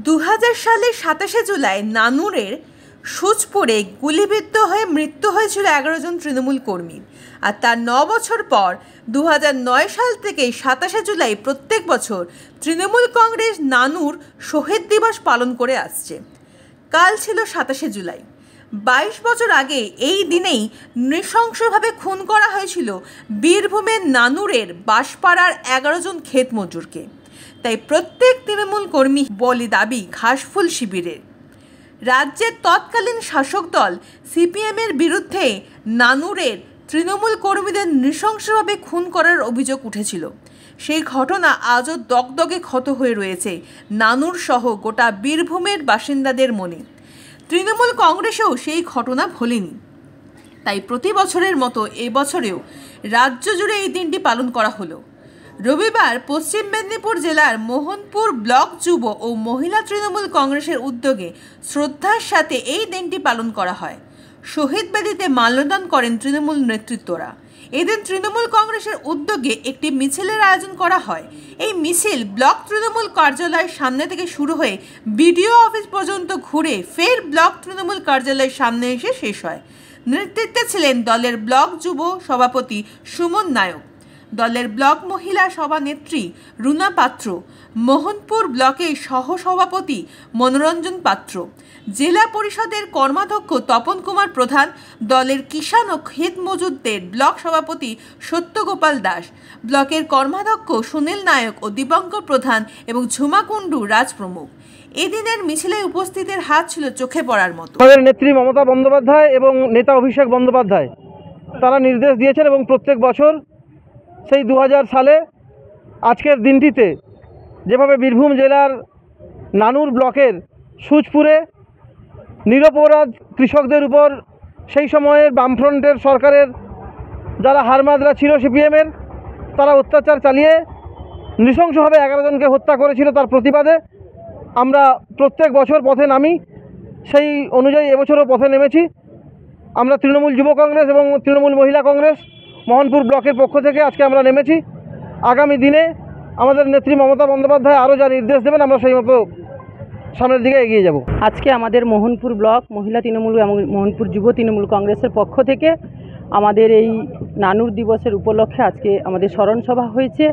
2000 সালের 27শে জুলাই নানুরের সুচপুরে গুলিবিদ্ধ হয়ে মৃত্যু হয়েছিল 11 জন তৃণমূল কর্মীর। আর তার 9 বছর পর 2009 সাল থেকে 27শে জুলাই প্রত্যেক বছর তৃণমূল কংগ্রেস নানুর শহীদ দিবস পালন করে আসছে। কাল ছিল 27শে জুলাই। 22 বছর আগে এই দিনেই নৃশংসভাবে খুন করা হয়েছিল বীরভূমের নানুরের বাঁশপাড়ার 11 জন ক্ষেত মজুরকে। তাই প্রত্যেক তৃণমূল কর্মী বলে দাবি ঘাসফুল শিবিরের। রাজ্যের তৎকালীন শাসক দল সিপিএমের বিরুদ্ধে নানুরের তৃণমূল কর্মীদের নৃশংসভাবে খুন করার অভিযোগ উঠেছিল। সেই ঘটনা আজও দগদগে ক্ষত হয়ে রয়েছে নানুর সহ গোটা বীরভূমের বাসিন্দাদের মনে। তৃণমূল কংগ্রেসেও সেই ঘটনা ভোলেনি। তাই প্রতি বছরের মতো এবছরেও রাজ্য জুড়ে এই দিনটি পালন করা হলো। রবিবার পশ্চিম মেদিনীপুর জেলার মোহনপুর ব্লক যুব ও মহিলা তৃণমূল কংগ্রেসের উদ্যোগে শ্রদ্ধার সাথে এই দিনটি পালন করা হয়। শহীদ বেদিতে মাল্যদান করেন তৃণমূল নেতৃত্বরা। এদিন তৃণমূল কংগ্রেসের উদ্যোগে একটি মিছিলের আয়োজন করা হয়। এই মিছিল ব্লক তৃণমূল কার্যালয়ের সামনে থেকে শুরু হয়ে বিডিও অফিস পর্যন্ত ঘুরে ফের ব্লক তৃণমূল কার্যালয়ের সামনে এসে শেষ হয়। নেতৃত্বে ছিলেন দলের ব্লক যুব সভাপতি সুমন নায়ক, দলের ব্লক মহিলা সভানেত্রী রুনা পাত্র, মোহনপুর ব্লকের সহসভাপতি মনোরঞ্জন পাত্র, জেলা পরিষদের কর্মাধ্যক্ষ তপন কুমার প্রধান, দলের কিষাণ ও ক্ষেত মজুরদের ব্লক সভাপতি সত্যগোপাল দাস, ব্লকের কর্মাধ্যক্ষ সুনীল নায়ক ও দীপঙ্কর প্রধান এবং ঝুমাকুণ্ডু রাজ প্রমুখ। এদিনের মিছিলে উপস্থিতের হাত ছিল চোখে পড়ার মতো। আমাদের নেত্রী মমতা বন্দ্যোপাধ্যায় এবং নেতা অভিষেক বন্দ্যোপাধ্যায় তারা নির্দেশ দিয়েছেন এবং প্রত্যেক বছর সেই 2000 সালে আজকের দিনটিতে যেভাবে বীরভূম জেলার নানুর ব্লকের সুচপুরে নিরপরাধ কৃষকদের উপর সেই সময়ের বামফ্রন্টের সরকারের যারা হারমাদরা ছিল সিপিএমের, তারা অত্যাচার চালিয়ে নৃশংসভাবে 11 জনকে হত্যা করেছিল, তার প্রতিবাদে আমরা প্রত্যেক বছর পথে নামি। সেই অনুযায়ী এবছরও পথে নেমেছি। আমরা তৃণমূল যুব কংগ্রেস এবং তৃণমূল মহিলা কংগ্রেস মোহনপুর ব্লকের পক্ষ থেকে আজকে আমরা নেমেছি। আগামী দিনে আমাদের নেত্রী মমতা বন্দ্যোপাধ্যায় আরও যা নির্দেশ দেবেন আমরা সেই মতো সামনের দিকে এগিয়ে যাব। আজকে আমাদের মোহনপুর ব্লক মহিলা তৃণমূল এবং মোহনপুর যুব তৃণমূল কংগ্রেসের পক্ষ থেকে আমাদের এই নানুর দিবসের উপলক্ষে আজকে আমাদের স্মরণ সভা হয়েছে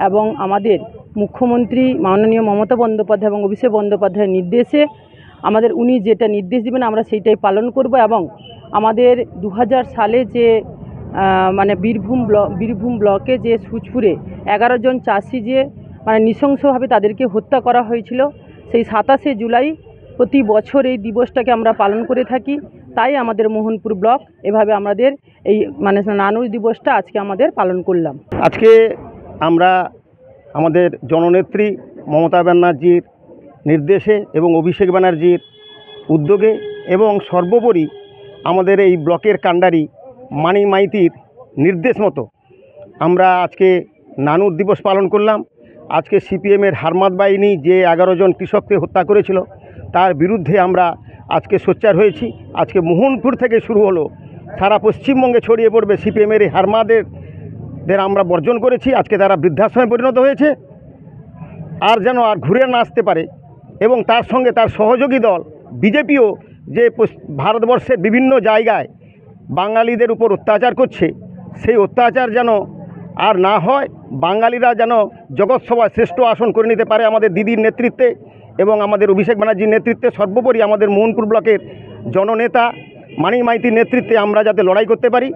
এবং আমাদের মুখ্যমন্ত্রী মাননীয় মমতা বন্দ্যোপাধ্যায় এবং অভিষেক বন্দ্যোপাধ্যায়ের নির্দেশে আমাদের উনি যেটা নির্দেশ দেবেন আমরা সেইটাই পালন করব। এবং আমাদের 2000 সালে যে বীরভূম ব্লকে যে সুচপুরে 11 জন চাষি যে নৃশংসভাবে তাদেরকে হত্যা করা হয়েছিল, সেই 27শে জুলাই প্রতি বছর এই দিবসটাকে আমরা পালন করে থাকি। তাই আমাদের মোহনপুর ব্লক এভাবে আমাদের এই নানুর দিবসটা আজকে আমাদের পালন করলাম। আজকে আমরা আমাদের জননেত্রী মমতা ব্যানার্জির নির্দেশে এবং অভিষেক ব্যানার্জির উদ্যোগে এবং সর্বোপরি আমাদের এই ব্লকের কাণ্ডারি মানি মাইতির নির্দেশ মতো আমরা আজকে নানুর দিবস পালন করলাম। আজকে সিপিএমের হারমাদ বাহিনী যে 11 জন কৃষককে হত্যা করেছিল তার বিরুদ্ধে আমরা আজকে সোচ্চার হয়েছি। আজকে মোহনপুর থেকে শুরু হলো, সারা পশ্চিমবঙ্গে ছড়িয়ে পড়বে সিপিএমের এই হারমাদের আমরা বর্জন করেছি। আজকে তারা বৃদ্ধাশ্রমে পরিণত হয়েছে, আর যেন আর ঘুরে না আসতে পারে। এবং তার সঙ্গে তার সহযোগী দল বিজেপিও যে ভারতবর্ষের বিভিন্ন জায়গায় বাঙালিদের উপর অত্যাচার করছে, সেই অত্যাচার যেন আর না হয়, বাঙালিরা যেন জগৎসভায় শ্রেষ্ঠ আসন করে নিতে পারে আমাদের দিদির নেতৃত্বে এবং আমাদের অভিষেক ব্যানার্জির নেতৃত্বে। সর্বোপরি আমাদের মোহনপুর ব্লকের জননেতা মানি মাইতির নেতৃত্বে আমরা যাতে লড়াই করতে পারি,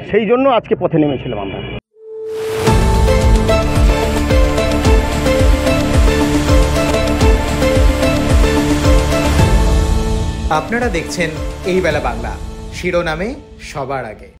সেই জন্য আজকে পথে নেমেছিলাম আমরা। আপনারা দেখছেন এই বেলা বাংলা, শিরোনামে সবার আগে।